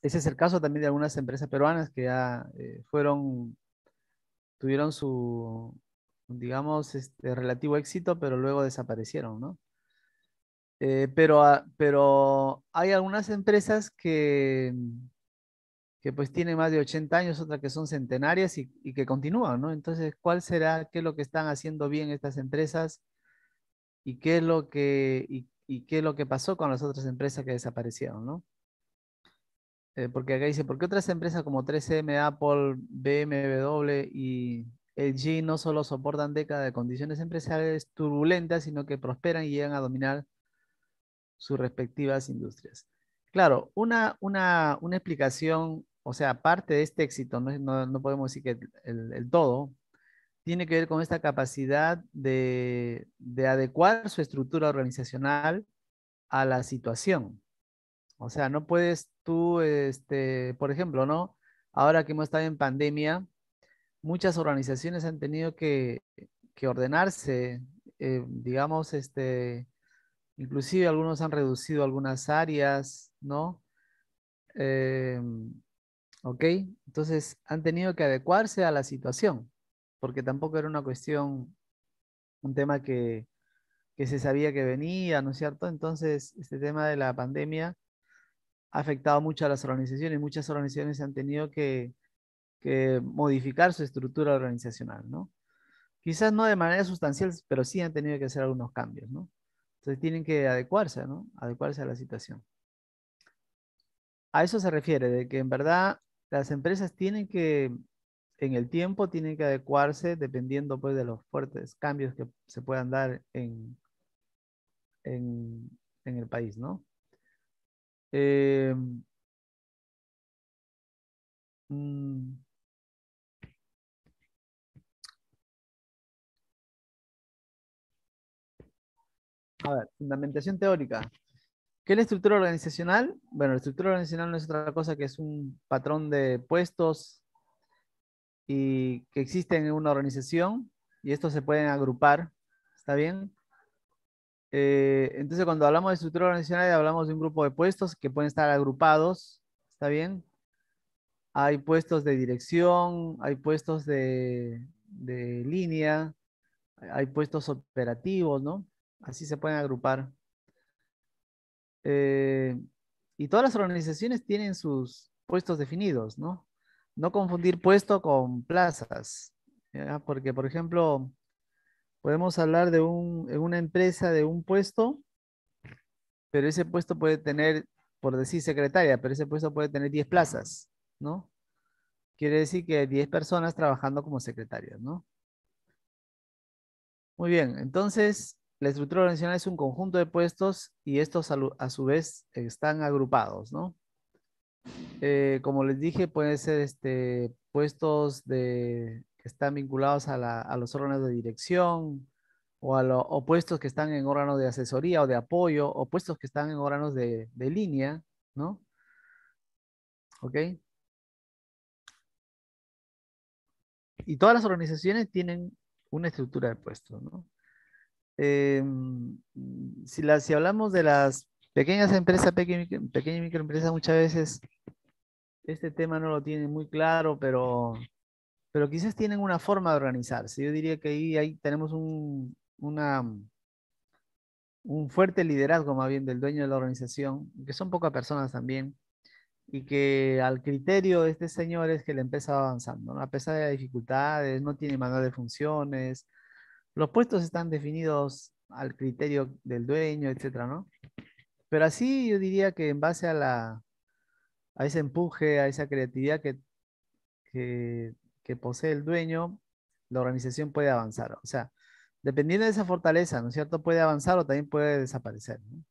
Ese es el caso también de algunas empresas peruanas que ya tuvieron su, digamos, relativo éxito, pero luego desaparecieron, ¿no? Pero hay algunas empresas que pues tienen más de 80 años, otras que son centenarias y que continúan, ¿no? Entonces, ¿cuál será, qué es lo que están haciendo bien estas empresas y qué es y qué es lo que pasó con las otras empresas que desaparecieron, ¿no? Porque acá dice, ¿por qué otras empresas como 3M, Apple, BMW y LG no solo soportan décadas de condiciones empresariales turbulentas, sino que prosperan y llegan a dominar sus respectivas industrias? Claro, una explicación, o sea, parte de este éxito, no podemos decir que el todo, tiene que ver con esta capacidad de adecuar su estructura organizacional a la situación. O sea, no puedes tú, por ejemplo, ¿no? Ahora que hemos estado en pandemia, muchas organizaciones han tenido que ordenarse, digamos, inclusive algunos han reducido algunas áreas, ¿no? Eh, ¿Ok? Entonces han tenido que adecuarse a la situación, porque tampoco era una cuestión, un tema que se sabía que venía, ¿no es cierto? Entonces, este tema de la pandemia ha afectado mucho a las organizaciones. Muchas organizaciones han tenido que modificar su estructura organizacional, ¿no? Quizás no de manera sustancial, pero sí han tenido que hacer algunos cambios, ¿no? Entonces tienen que adecuarse, ¿no? Adecuarse a la situación. A eso se refiere, de que en verdad las empresas tienen que, en el tiempo, tienen que adecuarse dependiendo pues de los fuertes cambios que se puedan dar en, en el país, ¿no? Eh, mm, a ver, fundamentación teórica. ¿Qué es la estructura organizacional? Bueno, la estructura organizacional no es otra cosa que es un patrón de puestos y que existen en una organización y estos se pueden agrupar, ¿está bien? Entonces, cuando hablamos de estructura organizacional, hablamos de un grupo de puestos que pueden estar agrupados, ¿está bien? Hay puestos de dirección, hay puestos de línea, hay puestos operativos, ¿no? Así se pueden agrupar. Eh, y todas las organizaciones tienen sus puestos definidos, ¿no? No confundir puesto con plazas, ¿ya? Porque, por ejemplo, podemos hablar en una empresa de un puesto, pero ese puesto puede tener, por decir secretaria, pero ese puesto puede tener 10 plazas, ¿no? Quiere decir que 10 personas trabajando como secretarias, ¿no? Muy bien, entonces la estructura organizacional es un conjunto de puestos y estos a su vez están agrupados, ¿no? Como les dije, pueden ser puestos que están vinculados a los órganos de dirección o puestos que están en órganos de asesoría o de apoyo o puestos que están en órganos de línea, ¿no? ¿Ok? Y todas las organizaciones tienen una estructura de puestos, ¿no? Eh, si hablamos de las pequeñas empresas, pequeñas y microempresas, muchas veces este tema no lo tienen muy claro, pero quizás tienen una forma de organizarse. Yo diría que ahí tenemos un fuerte liderazgo más bien del dueño de la organización, que son pocas personas también, y que al criterio de este señor es que la empresa va avanzando, ¿no? A pesar de las dificultades, no tiene manual de funciones, los puestos están definidos al criterio del dueño, etcétera, ¿no? Pero así yo diría que en base a ese empuje, a esa creatividad que, que posee el dueño, la organización puede avanzar. O sea, dependiendo de esa fortaleza, ¿no es cierto? Puede avanzar o también puede desaparecer, ¿no?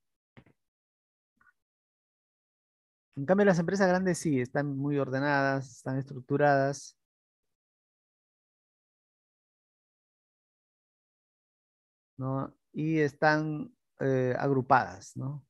En cambio, las empresas grandes sí, están muy ordenadas, están estructuradas, ¿no? Y están agrupadas, ¿no?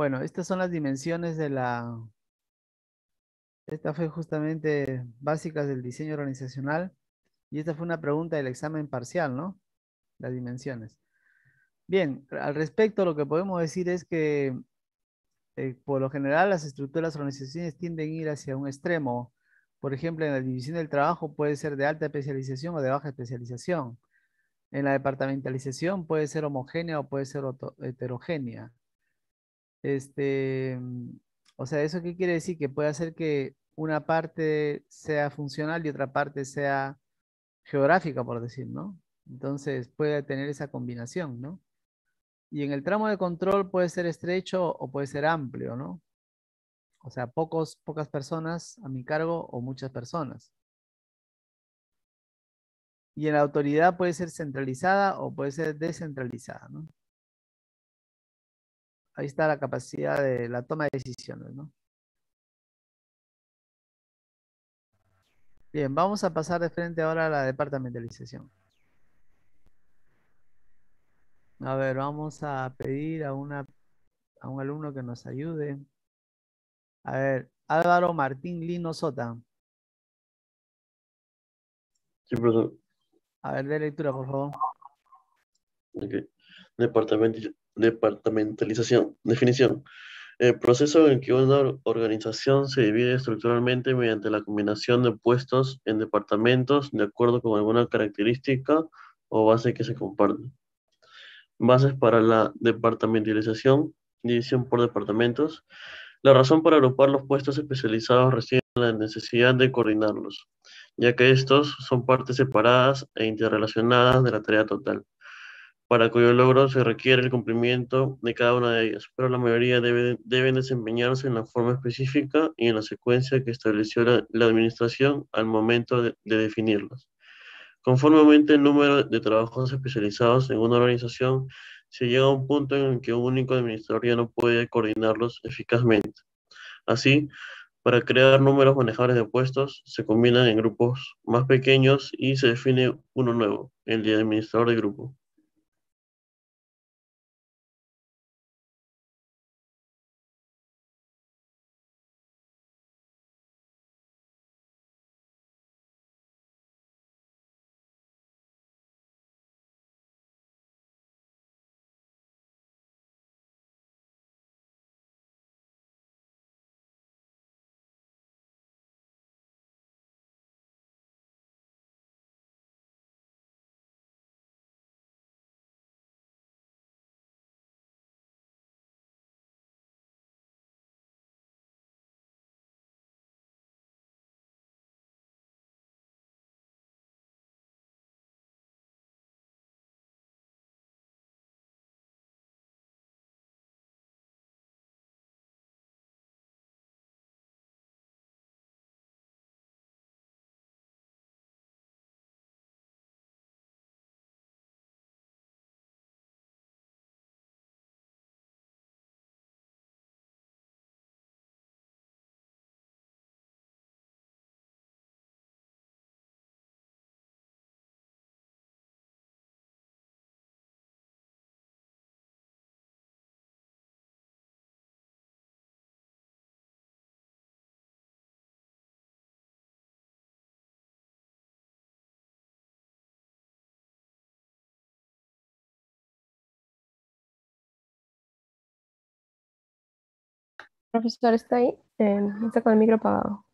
Bueno, estas son las dimensiones de esta fue justamente básicas del diseño organizacional y esta fue una pregunta del examen parcial, ¿no? Las dimensiones. Bien, al respecto lo que podemos decir es que por lo general las estructuras organizaciones tienden a ir hacia un extremo. Por ejemplo, en la división del trabajo puede ser de alta especialización o de baja especialización. En la departamentalización puede ser homogénea o puede ser heterogénea. Este, o sea, ¿eso qué quiere decir? Que puede hacer que una parte sea funcional y otra parte sea geográfica, por decir, ¿no? Entonces puede tener esa combinación, ¿no? Y en el tramo de control puede ser estrecho o puede ser amplio, ¿no? O sea, pocas personas a mi cargo o muchas personas. Y en la autoridad puede ser centralizada o puede ser descentralizada, ¿no? Ahí está la capacidad de la toma de decisiones, ¿no? Bien, vamos a pasar de frente ahora a la departamentalización. A ver, vamos a pedir a un alumno que nos ayude. A ver, Álvaro Martín Lino Sota. Sí, profesor. A ver, de lectura, por favor. Ok. Departamentalización. Definición. El proceso en que una organización se divide estructuralmente mediante la combinación de puestos en departamentos de acuerdo con alguna característica o base que se comparten. Bases para la departamentalización, división por departamentos. La razón para agrupar los puestos especializados reside en la necesidad de coordinarlos, ya que estos son partes separadas e interrelacionadas de la tarea total, para cuyo logro se requiere el cumplimiento de cada una de ellas, pero la mayoría deben desempeñarse en la forma específica y en la secuencia que estableció la administración al momento de definirlas. Conforme aumenta el número de trabajos especializados en una organización, se llega a un punto en el que un único administrador ya no puede coordinarlos eficazmente. Así, para crear números manejables de puestos, se combinan en grupos más pequeños y se define uno nuevo, el de administrador de grupo. Profesor, está ahí. Está con el micro apagado.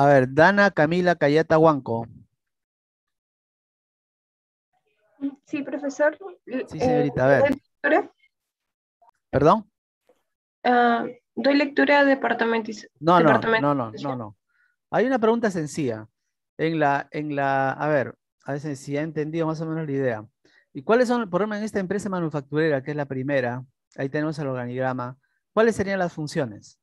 A ver, Dana Camila Cayata Huanco. Sí, profesor. Sí, señorita, a ver. ¿Doy lectura? ¿Perdón? Doy lectura No, no, no, no, no, departamentización. no. Hay una pregunta sencilla. A ver, a ver si ya he entendido más o menos la idea. ¿Y cuáles son, por ejemplo, en esta empresa manufacturera, que es la primera, ahí tenemos el organigrama, cuáles serían las funciones?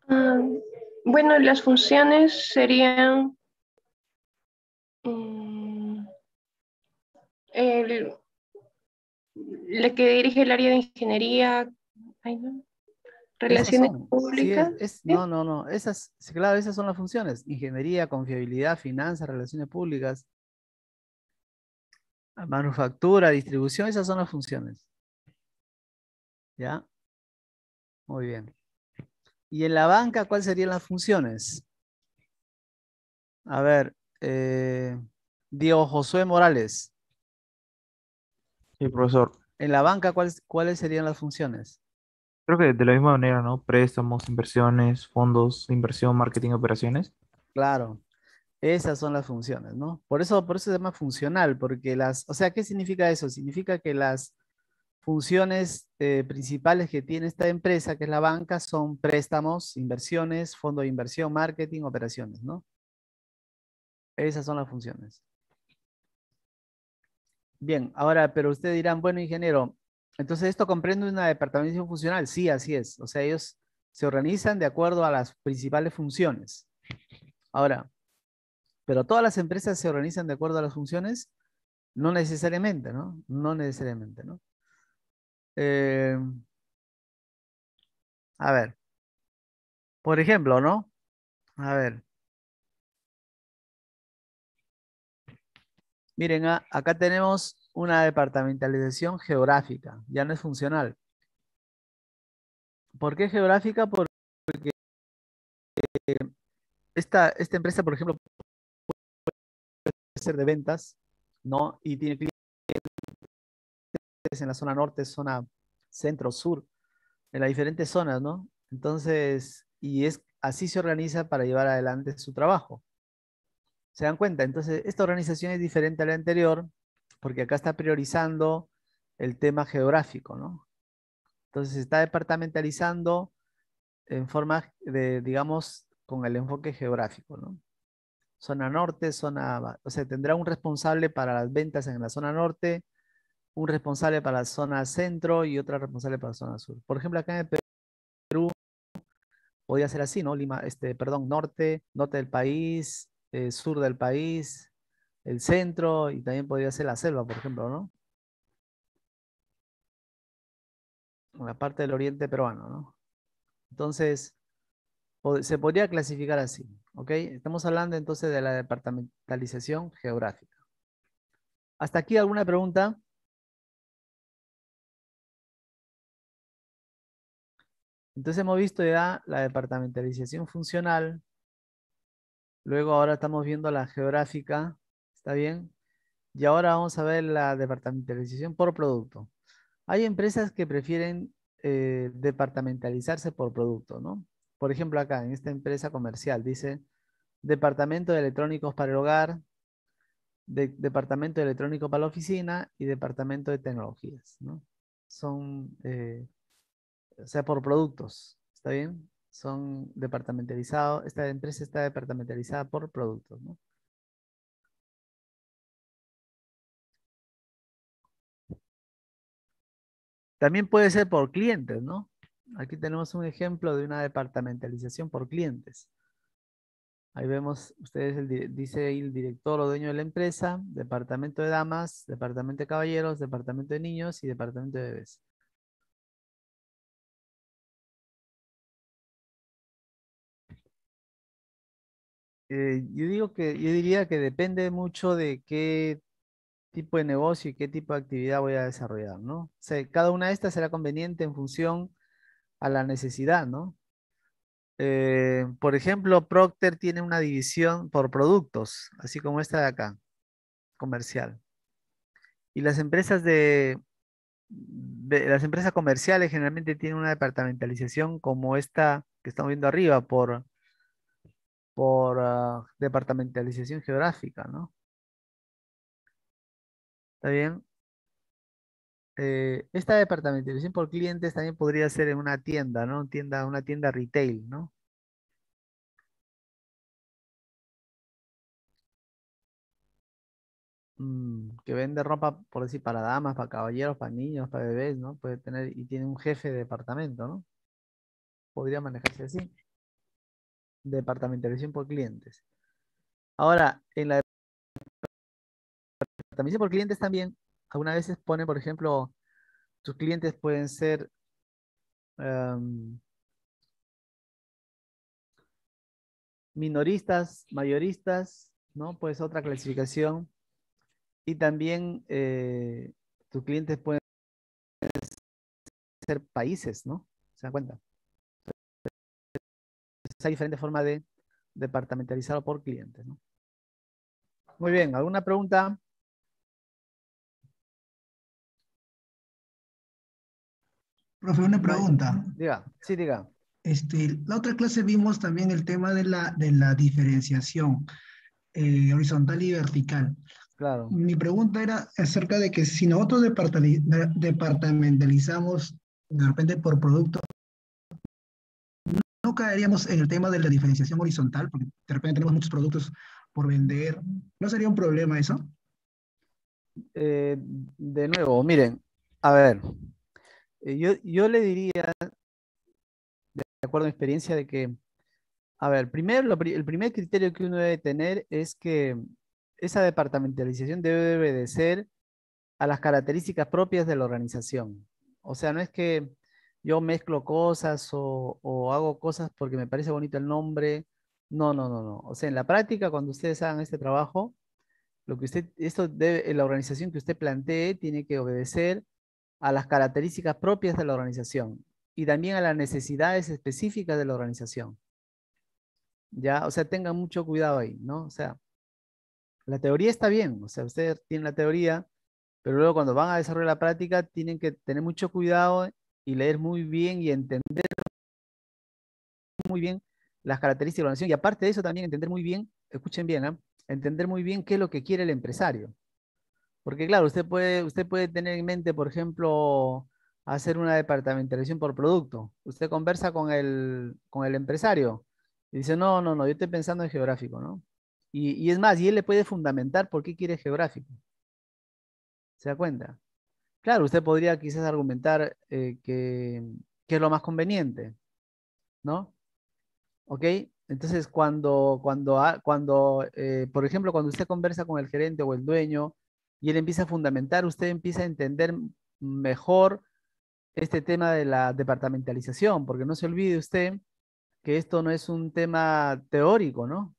Ah, bueno, las funciones serían mm, el, la que dirige el área de ingeniería, ay, no, Esas relaciones son, sí, públicas, no, ¿sí? no, no, esas, sí, claro, esas son las funciones. Ingeniería, confiabilidad, finanzas, relaciones públicas, manufactura, distribución, esas son las funciones. ¿Ya? Muy bien. ¿Y en la banca cuáles serían las funciones? A ver, Diego Josué Morales. Sí, profesor. En la banca, ¿cuáles serían las funciones? Creo que de la misma manera, ¿no? Préstamos, inversiones, fondos, inversión, marketing, operaciones. Claro, esas son las funciones, ¿no? Por eso se llama funcional, porque o sea, ¿qué significa eso? Significa que las funciones principales que tiene esta empresa, que es la banca, son préstamos, inversiones, fondo de inversión, marketing, operaciones, ¿no? Esas son las funciones. Bien, ahora, pero ustedes dirán, bueno, ingeniero, entonces esto comprende una departamentación funcional. Sí, así es. O sea, ellos se organizan de acuerdo a las principales funciones. Ahora, pero todas las empresas se organizan de acuerdo a las funciones, no necesariamente, ¿no? No necesariamente, ¿no? Eh, a ver, por ejemplo, ¿no? A ver, miren, acá tenemos una departamentalización geográfica, ya no es funcional. ¿Por qué geográfica? Porque esta empresa, por ejemplo, puede ser de ventas, ¿no? Y tiene clientes en la zona norte, zona centro, sur, en las diferentes zonas, ¿no? Entonces, así se organiza para llevar adelante su trabajo. ¿Se dan cuenta? Entonces, esta organización es diferente a la anterior porque acá está priorizando el tema geográfico, ¿no? Entonces, se está departamentalizando en forma de, digamos, con el enfoque geográfico, ¿no? Zona norte, o sea, tendrá un responsable para las ventas en la zona norte, un responsable para la zona centro y otra responsable para la zona sur. Por ejemplo, acá en el Perú podría ser así, ¿no? Lima, perdón, norte del país, sur del país, el centro y también podría ser la selva, por ejemplo, ¿no? La parte del oriente peruano, ¿no? Entonces, se podría clasificar así, ¿ok? Estamos hablando entonces de la departamentalización geográfica. ¿Hasta aquí alguna pregunta? Entonces hemos visto ya la departamentalización funcional, luego ahora estamos viendo la geográfica, ¿está bien? Y ahora vamos a ver la departamentalización por producto. Hay empresas que prefieren departamentalizarse por producto, ¿no? Por ejemplo, acá en esta empresa comercial dice departamento de electrónicos para el hogar, departamento de electrónico para la oficina y departamento de tecnologías, ¿no? Son, o sea, por productos, ¿está bien? Son departamentalizados, esta empresa está departamentalizada por productos, ¿no? También puede ser por clientes, ¿no? Aquí tenemos un ejemplo de una departamentalización por clientes. Ahí vemos, ustedes, dice ahí el director o dueño de la empresa, departamento de damas, departamento de caballeros, departamento de niños y departamento de bebés. Yo diría que depende mucho de qué tipo de negocio y qué tipo de actividad voy a desarrollar, ¿no? O sea, cada una de estas será conveniente en función a la necesidad, ¿no? Por ejemplo, Procter tiene una división por productos, así como esta de acá, comercial. Y las empresas comerciales generalmente tienen una departamentalización como esta que estamos viendo arriba, por departamentalización geográfica, ¿no? ¿Está bien? Esta departamentalización por clientes también podría ser en una tienda, ¿no? Una tienda retail, ¿no? Que vende ropa, por decir, para damas, para caballeros, para niños, para bebés, ¿no? Puede tener, y tiene un jefe de departamento, ¿no? Podría manejarse así. Departamentalización por clientes. Ahora, en la departamentalización por clientes también, algunas veces ponen, por ejemplo, tus clientes pueden ser em, minoristas, mayoristas, ¿no? Pues otra clasificación. Y también tus clientes pueden ser países, ¿no? ¿Se dan cuenta? Hay diferentes formas de departamentalizarlo por clientes, ¿no? Muy bien, ¿alguna pregunta? Profe, una No hay- pregunta. Diga, sí, diga. La otra clase vimos también el tema de la diferenciación horizontal y vertical. Claro. Mi pregunta era acerca de que si nosotros departamentalizamos de repente por producto, ¿no caeríamos en el tema de la diferenciación horizontal? Porque de repente tenemos muchos productos por vender. ¿No sería un problema eso? De nuevo, miren, a ver, yo le diría, de acuerdo a mi experiencia, de que, a ver, primero, el primer criterio que uno debe tener es que esa departamentalización debe obedecer a las características propias de la organización. O sea, no es que yo mezclo cosas o hago cosas porque me parece bonito el nombre. No, no, no, no. O sea, en la práctica, cuando ustedes hagan este trabajo, la organización que usted plantee tiene que obedecer a las características propias de la organización y también a las necesidades específicas de la organización. ¿Ya? O sea, tengan mucho cuidado ahí, ¿no? O sea, la teoría está bien, o sea, ustedes tienen la teoría, pero luego cuando van a desarrollar la práctica tienen que tener mucho cuidado y leer muy bien y entender muy bien las características de la organización y aparte de eso también entender muy bien, escuchen bien, ¿ah? Entender muy bien qué es lo que quiere el empresario. Porque claro, usted puede tener en mente, por ejemplo, hacer una departamentalización por producto. Usted conversa con el empresario y dice, no, no, no, yo estoy pensando en geográfico, ¿no? Y es más, y él le puede fundamentar por qué quiere geográfico. ¿Se da cuenta? Claro, usted podría quizás argumentar que es lo más conveniente, ¿no? ¿Ok? Entonces, por ejemplo, cuando usted conversa con el gerente o el dueño y él empieza a fundamentar, usted empieza a entender mejor este tema de la departamentalización, porque no se olvide usted que esto no es un tema teórico, ¿no?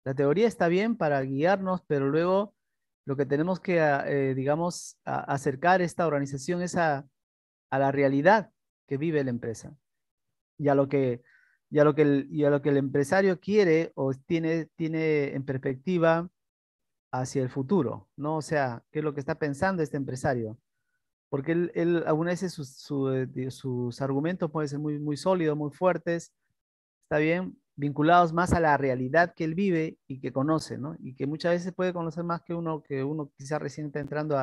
La teoría está bien para guiarnos, pero luego lo que tenemos que, digamos, acercar esta organización es a la realidad que vive la empresa y a lo que el empresario quiere o tiene en perspectiva hacia el futuro, ¿no? O sea, ¿qué es lo que está pensando este empresario? Porque algunas veces sus argumentos pueden ser muy, muy sólidos, muy fuertes, está bien, vinculados más a la realidad que él vive y que conoce, ¿no? Y que muchas veces puede conocer más que uno quizás recién está entrando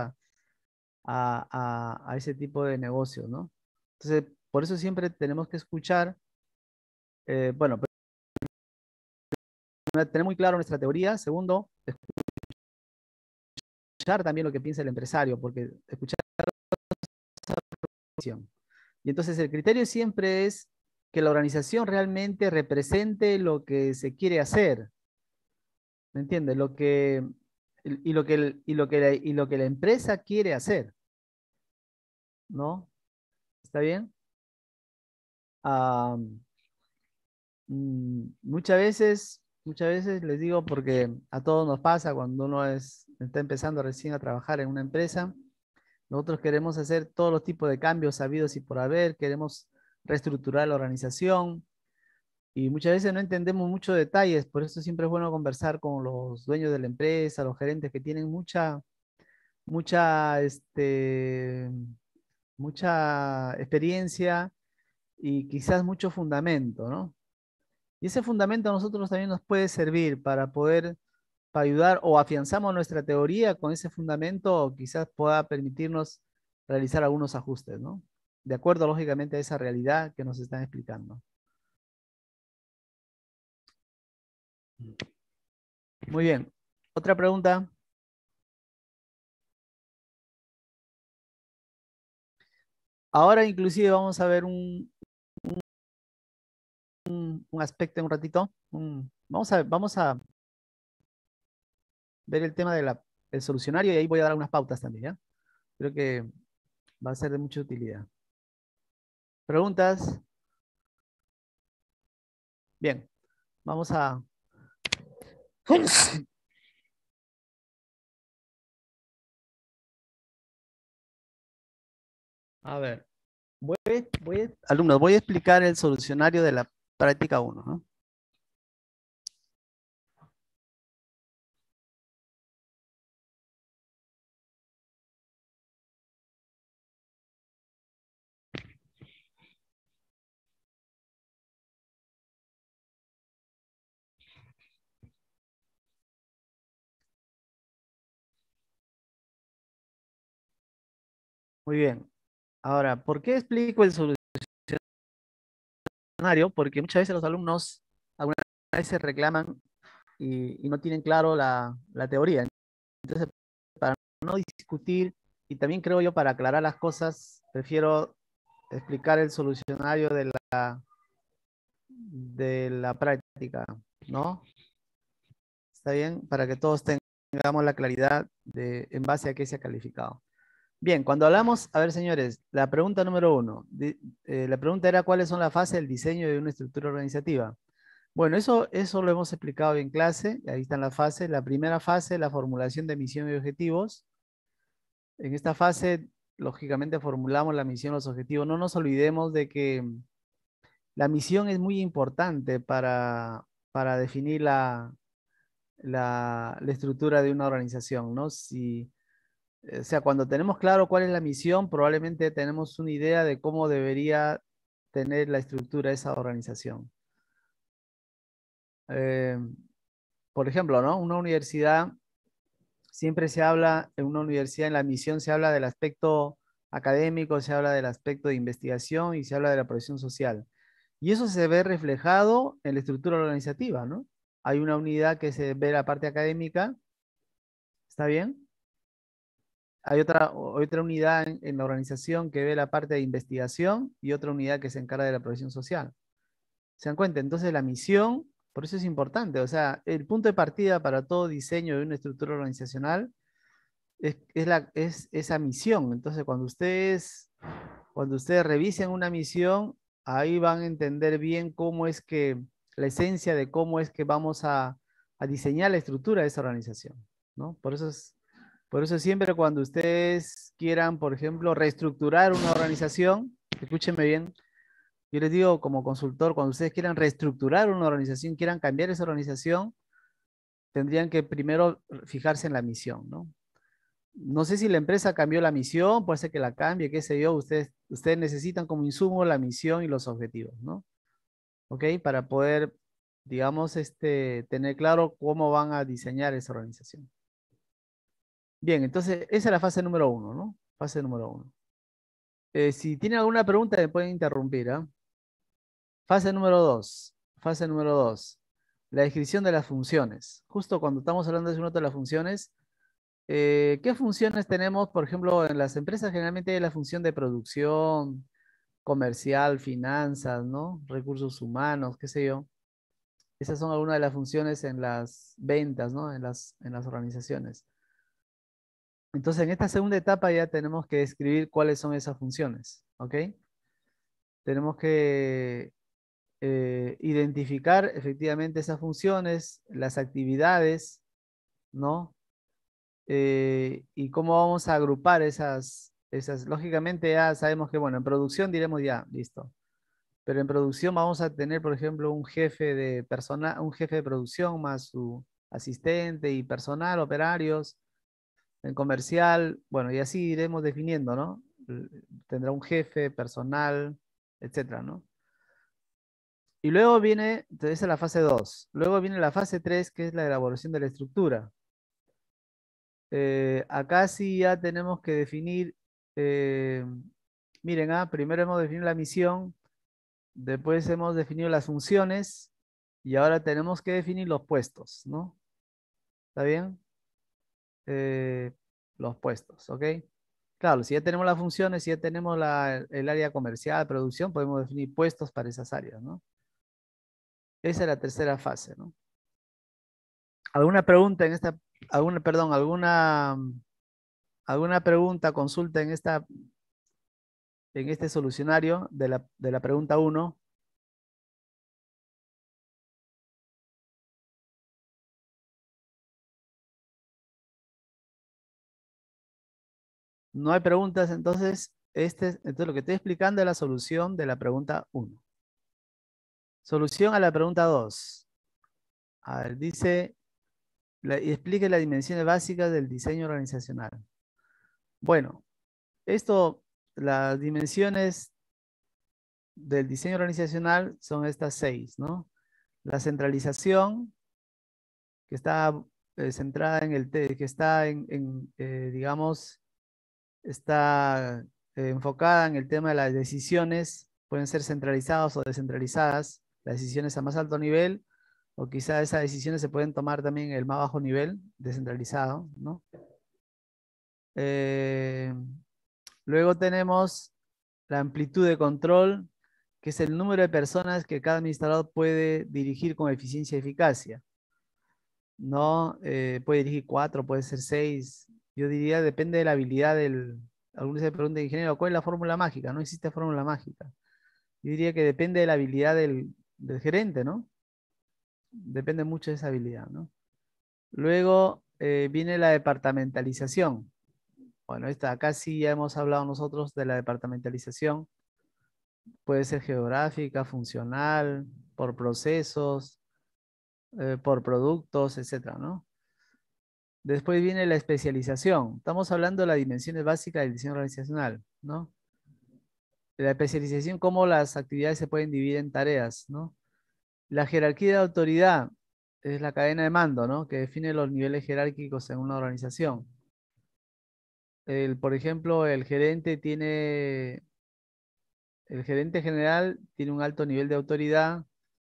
a ese tipo de negocios, ¿no? Entonces, por eso siempre tenemos que escuchar, bueno, tener muy claro nuestra teoría. Segundo, escuchar también lo que piensa el empresario, porque escuchar y entonces el criterio siempre es que la organización realmente represente lo que se quiere hacer, ¿me entiendes? Y lo que la empresa quiere hacer, ¿no? ¿Está bien? Ah, muchas veces les digo porque a todos nos pasa cuando uno está empezando recién a trabajar en una empresa. Nosotros queremos hacer todos los tipos de cambios sabidos y por haber, queremos reestructurar la organización. Y muchas veces no entendemos muchos detalles, por eso siempre es bueno conversar con los dueños de la empresa, los gerentes que tienen mucha, mucha experiencia y quizás mucho fundamento, ¿no? Y ese fundamento a nosotros también nos puede servir para ayudar o afianzamos nuestra teoría con ese fundamento o quizás pueda permitirnos realizar algunos ajustes, ¿no? De acuerdo, lógicamente, a esa realidad que nos están explicando. Muy bien. ¿Otra pregunta? Ahora inclusive vamos a ver un aspecto en un ratito. Vamos a ver el tema del solucionario y ahí voy a dar unas pautas también, ¿ya? Creo que va a ser de mucha utilidad. ¿Preguntas? Bien, vamos a... A ver, alumnos, voy a explicar el solucionario de la práctica 1, ¿no? Muy bien. Ahora, ¿por qué explico el solucionario? Porque muchas veces los alumnos algunas veces reclaman y no tienen claro la teoría. Entonces, para no discutir y también creo yo para aclarar las cosas, prefiero explicar el solucionario de la práctica, ¿no? ¿Está bien? Para que todos tengamos la claridad en base a qué se ha calificado. Bien, cuando hablamos, a ver señores, la pregunta número 1, la pregunta era cuáles son las fases del diseño de una estructura organizativa. Bueno, eso lo hemos explicado en clase, ahí están las fases. La primera fase, la formulación de misión y objetivos. En esta fase, lógicamente, formulamos la misión, los objetivos. No nos olvidemos de que la misión es muy importante para definir la estructura de una organización, ¿no? O sea, cuando tenemos claro cuál es la misión, probablemente tenemos una idea de cómo debería tener la estructura de esa organización. Eh, por ejemplo, ¿no? Una universidad, siempre se habla, en una universidad, en la misión se habla del aspecto académico, se habla del aspecto de investigación y se habla de la protección social. Y eso se ve reflejado en la estructura organizativa, ¿no? Hay una unidad que se ve la parte académica, ¿está bien? Hay otra unidad en la organización que ve la parte de investigación y otra unidad que se encarga de la protección social. ¿Se dan cuenta? Entonces la misión, por eso es importante, o sea, el punto de partida para todo diseño de una estructura organizacional es esa misión. Entonces cuando ustedes revisen una misión, ahí van a entender bien cómo es que, la esencia de cómo es que vamos a diseñar la estructura de esa organización, ¿no? Por eso siempre cuando ustedes quieran, por ejemplo, reestructurar una organización, escúchenme bien, yo les digo como consultor, cuando ustedes quieran reestructurar una organización, quieran cambiar esa organización, tendrían que primero fijarse en la misión, ¿no? No sé si la empresa cambió la misión, puede ser que la cambie, qué sé yo, ustedes necesitan como insumo la misión y los objetivos, ¿no? ¿Ok? Para poder, digamos, tener claro cómo van a diseñar esa organización. Bien, entonces esa es la fase número 1, ¿no? Fase número 1. Si tienen alguna pregunta, me pueden interrumpir, ¿ah? Fase número 2. Fase número 2. La descripción de las funciones. Justo cuando estamos hablando de un de las funciones, ¿qué funciones tenemos? Por ejemplo, en las empresas generalmente hay la función de producción, comercial, finanzas, ¿no? Recursos humanos, qué sé yo. Esas son algunas de las funciones en las ventas, ¿no? En las organizaciones. Entonces, en esta segunda etapa ya tenemos que describir cuáles son esas funciones, ¿ok? Tenemos que identificar efectivamente esas funciones, las actividades, ¿no? Y cómo vamos a agrupar esas. Lógicamente ya sabemos que, bueno, en producción diremos ya, listo. Pero en producción vamos a tener, por ejemplo, un jefe de personal, un jefe de producción más su asistente y personal, operarios. En comercial, bueno, y así iremos definiendo, ¿no? Tendrá un jefe, personal, etcétera, ¿no? Y luego viene, entonces esa es la fase 2. Luego viene la fase 3, que es la elaboración de la estructura. Acá sí ya tenemos que definir, eh, miren, primero hemos definido la misión, después hemos definido las funciones y ahora tenemos que definir los puestos, ¿no? ¿Está bien? Eh, los puestos, ¿ok? Claro, si ya tenemos las funciones, si ya tenemos el área comercial, producción, podemos definir puestos para esas áreas, ¿no? Esa es la tercera fase, ¿no? ¿Alguna pregunta en esta, perdón, alguna pregunta, consulta en este solucionario de la pregunta 1? No hay preguntas, entonces, entonces lo que estoy explicando es la solución de la pregunta 1. Solución a la pregunta 2. A ver, dice, y explique las dimensiones básicas del diseño organizacional. Bueno, las dimensiones del diseño organizacional son estas 6, ¿no? La centralización, que está centrada en que está digamos, está enfocada en el tema de las decisiones, pueden ser centralizadas o descentralizadas, las decisiones a más alto nivel, o quizá esas decisiones se pueden tomar también en el más bajo nivel, descentralizado, ¿no? Luego tenemos la amplitud de control, que es el número de personas que cada administrador puede dirigir con eficiencia y eficacia. ¿No? Puede dirigir 4, puede ser 6. Yo diría, depende de la habilidad del... Algunos se preguntan, ingeniero, ¿cuál es la fórmula mágica? No existe fórmula mágica. Yo diría que depende de la habilidad del gerente, ¿no? Depende mucho de esa habilidad, ¿no? Luego viene la departamentalización. Bueno, acá sí ya hemos hablado nosotros de la departamentalización. Puede ser geográfica, funcional, por procesos, por productos, etcétera, ¿no? Después viene la especialización. Estamos hablando de las dimensiones básicas del diseño organizacional, ¿no? La especialización, cómo las actividades se pueden dividir en tareas, ¿no? La jerarquía de autoridad es la cadena de mando, ¿no? Que define los niveles jerárquicos en una organización. Por ejemplo, el gerente general tiene un alto nivel de autoridad.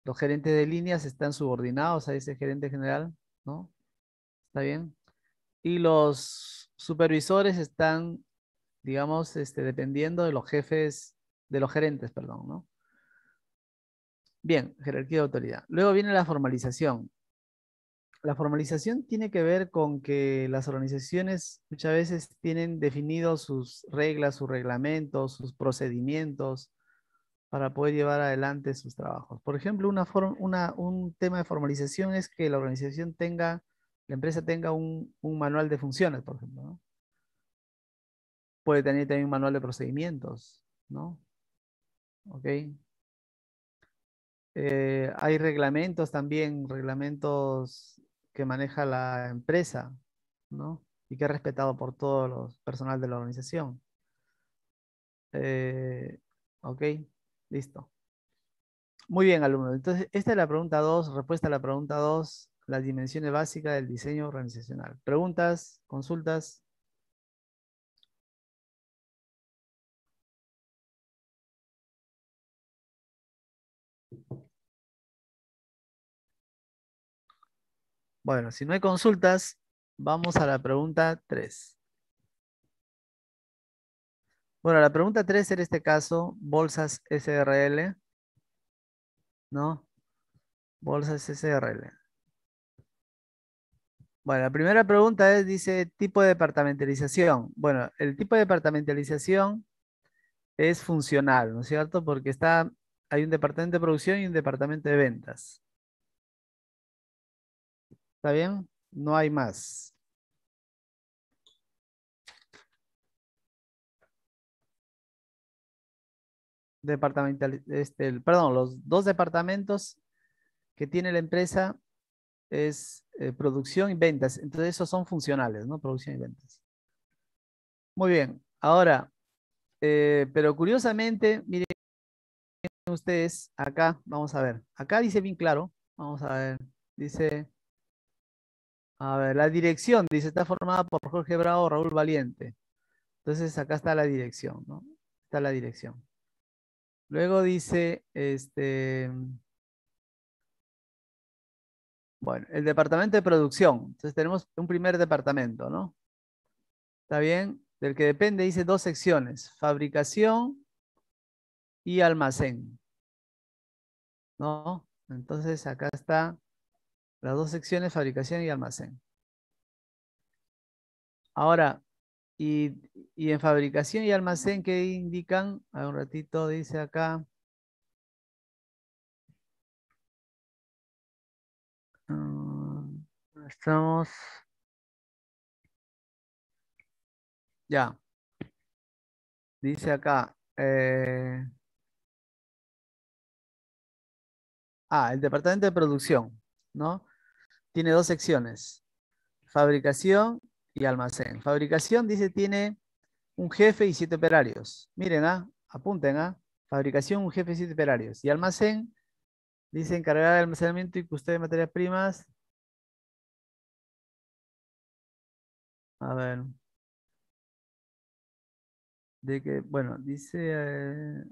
Los gerentes de líneas están subordinados a ese gerente general, ¿no? ¿Está bien? Y los supervisores están, digamos, dependiendo de los jefes, de los gerentes, perdón, ¿no? Bien, jerarquía de autoridad. Luego viene la formalización. La formalización tiene que ver con que las organizaciones muchas veces tienen definidos sus reglas, sus reglamentos, sus procedimientos para poder llevar adelante sus trabajos. Por ejemplo, un tema de formalización es que la empresa tenga un manual de funciones, por ejemplo, ¿no? Puede tener también un manual de procedimientos, ¿no? ¿Ok? Hay reglamentos también, reglamentos que maneja la empresa, ¿no? Y que es respetado por todos los personal de la organización. Ok, listo. Muy bien, alumnos. Entonces, esta es la pregunta 2, respuesta a la pregunta 2, las dimensiones básicas del diseño organizacional. ¿Preguntas? ¿Consultas? Bueno, si no hay consultas, vamos a la pregunta 3. Bueno, la pregunta 3 en este caso, bolsas SRL, ¿no? Bolsas SRL. Bueno, la primera pregunta dice, tipo de departamentalización. Bueno, el tipo de departamentalización es funcional, ¿no es cierto? Porque hay un departamento de producción y un departamento de ventas. ¿Está bien? No hay más. departamental, perdón, los dos departamentos que tiene la empresa es producción y ventas. Entonces esos son funcionales, ¿no? Producción y ventas. Muy bien. Ahora, pero curiosamente, miren ustedes, acá, vamos a ver. Acá dice bien claro, vamos a ver, dice, a ver, la dirección, dice, está formada por Jorge Bravo, Raúl Valiente. Entonces acá está la dirección, ¿no? Está la dirección. Luego dice, bueno, el departamento de producción. Entonces tenemos un primer departamento, ¿no? ¿Está bien? Del que depende, dice dos secciones, fabricación y almacén, ¿no? Entonces acá está las dos secciones, fabricación y almacén. Ahora, y en fabricación y almacén, ¿qué indican? A un ratito dice acá. Estamos. Ya. Dice acá. El departamento de producción, ¿no? Tiene dos secciones. Fabricación y almacén. Fabricación, dice, tiene un jefe y 7 operarios. Miren, apunten, fabricación, un jefe y 7 operarios. Y almacén, dice, encargada de almacenamiento y custodia de materias primas. A ver. De que, bueno, dice,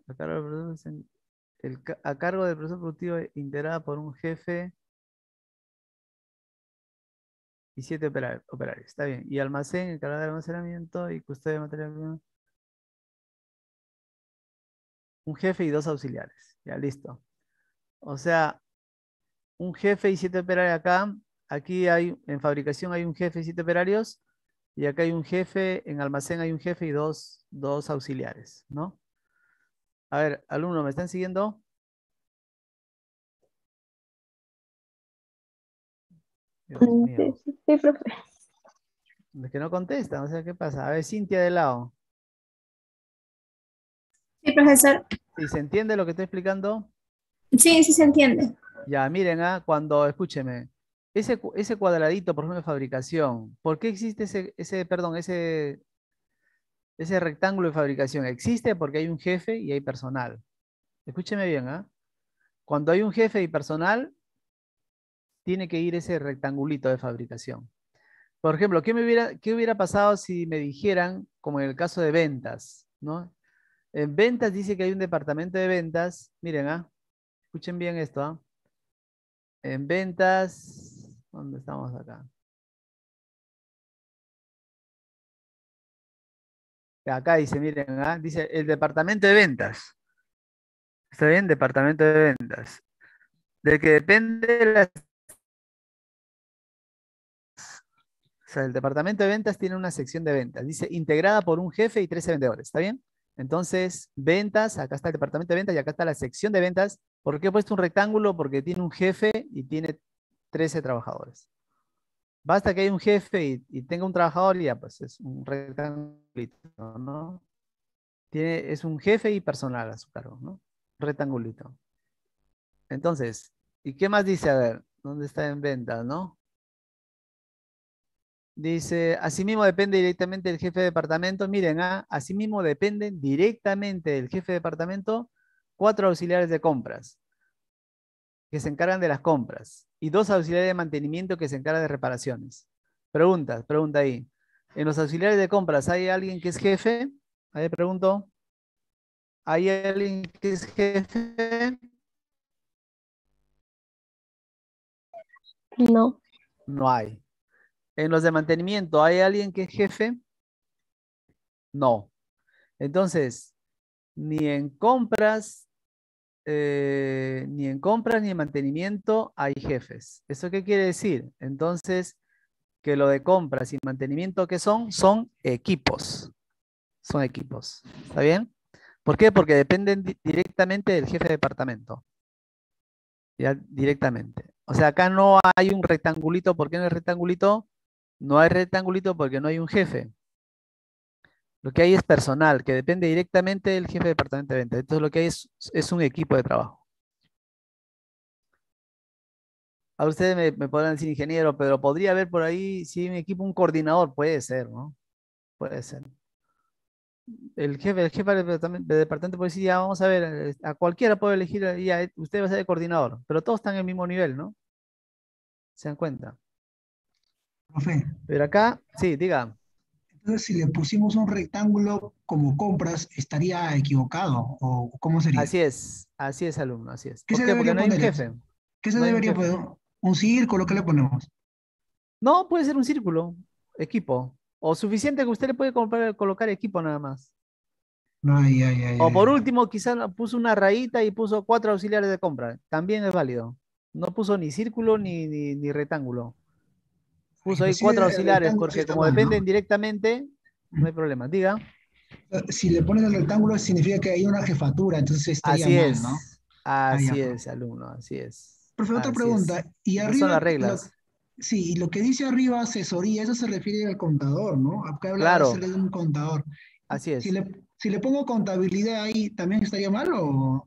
a cargo del proceso, a cargo del proceso productivo integrada por un jefe y 7 operarios. Está bien. Y almacén, encargada de almacenamiento y custodia de materias primas. Un jefe y 2 auxiliares. Ya, listo. O sea, un jefe y 7 operarios acá. Aquí hay, en fabricación hay un jefe y 7 operarios. Y acá hay un jefe, en almacén hay un jefe y dos auxiliares, ¿no? A ver, alumno, ¿me están siguiendo? Dios mío. Sí, profe. Es que no contestan, o sea, ¿qué pasa? A ver, Cintia de lado. Sí, profesor. ¿Sí se entiende lo que estoy explicando? Sí, sí se entiende. Ya, miren, cuando, escúcheme, ese cuadradito, por ejemplo, de fabricación, ¿por qué existe ese rectángulo de fabricación? Existe porque hay un jefe y hay personal. Escúcheme bien, Cuando hay un jefe y personal, tiene que ir ese rectangulito de fabricación. Por ejemplo, ¿qué hubiera pasado si me dijeran, como en el caso de ventas, ¿no? En ventas dice que hay un departamento de ventas. Miren, escuchen bien esto, En ventas, ¿dónde estamos acá? Acá dice, miren, dice el departamento de ventas. ¿Está bien? Departamento de ventas. De que depende o sea, el departamento de ventas tiene una sección de ventas. Dice integrada por un jefe y 13 vendedores. ¿Está bien? Entonces, ventas, acá está el departamento de ventas y acá está la sección de ventas. ¿Por qué he puesto un rectángulo? Porque tiene un jefe y tiene 13 trabajadores. Basta que haya un jefe y tenga un trabajador y ya, pues es un rectangulito, ¿no? Es un jefe y personal a su cargo, ¿no? Rectangulito. Entonces, ¿y qué más dice? A ver, ¿dónde está en ventas, no? Dice, asimismo depende directamente del jefe de departamento. Miren, asimismo dependen directamente del jefe de departamento 4 auxiliares de compras que se encargan de las compras y 2 auxiliares de mantenimiento que se encargan de reparaciones. Pregunta ahí. ¿En los auxiliares de compras hay alguien que es jefe? Ahí pregunto. ¿Hay alguien que es jefe? No. No hay. ¿En los de mantenimiento hay alguien que es jefe? No. Entonces, ni en compras, ni en mantenimiento hay jefes. ¿Eso qué quiere decir? Entonces, que lo de compras y mantenimiento, ¿qué son? Son equipos. Son equipos. ¿Está bien? ¿Por qué? Porque dependen directamente del jefe de departamento. Ya directamente. O sea, acá no hay un rectangulito. ¿Por qué no hay rectangulito? No hay rectangulito porque no hay un jefe. Lo que hay es personal, que depende directamente del jefe de departamento de ventas. Entonces lo que hay es un equipo de trabajo. A ustedes me podrán decir ingeniero, pero podría haber por ahí, si un equipo, un coordinador, puede ser, ¿no? Puede ser. El jefe de departamento puede decir, ya vamos a ver, a cualquiera puede elegir, ya, usted va a ser el coordinador, pero todos están en el mismo nivel, ¿no? ¿Se dan cuenta? Profe, Pero acá, sí, diga. entonces si le pusimos un rectángulo como compras, ¿estaría equivocado? ¿O cómo sería? Así es, alumno, así es. ¿Qué ¿Por se qué? Porque debería no hay un poner? jefe, ¿Qué se no hay un debería jefe. poner? ¿Un círculo? ¿Qué le ponemos? No, puede ser un círculo, equipo, o suficiente que usted le puede colocar equipo nada más. Ay, ay, ay, O ay, por ay. último, quizás puso una rayita y puso 4 auxiliares de compra. También es válido. No puso ni círculo ni rectángulo. Puso ahí Inclusive 4 el auxiliares rectángulo sí porque está como mal, ¿no? dependen directamente, no hay problema. Diga. Si le pones el rectángulo significa que hay una jefatura, entonces estaría mal, ¿no? Ah, ya, Así profe. es, alumno, así es. Profe, otra Así es. pregunta. Y Esas son las arriba, reglas. sí, y lo que dice arriba asesoría, eso se refiere al contador, ¿no? Acá habla Claro, acerca de un contador. así Si es. si le pongo contabilidad ahí, ¿también estaría mal o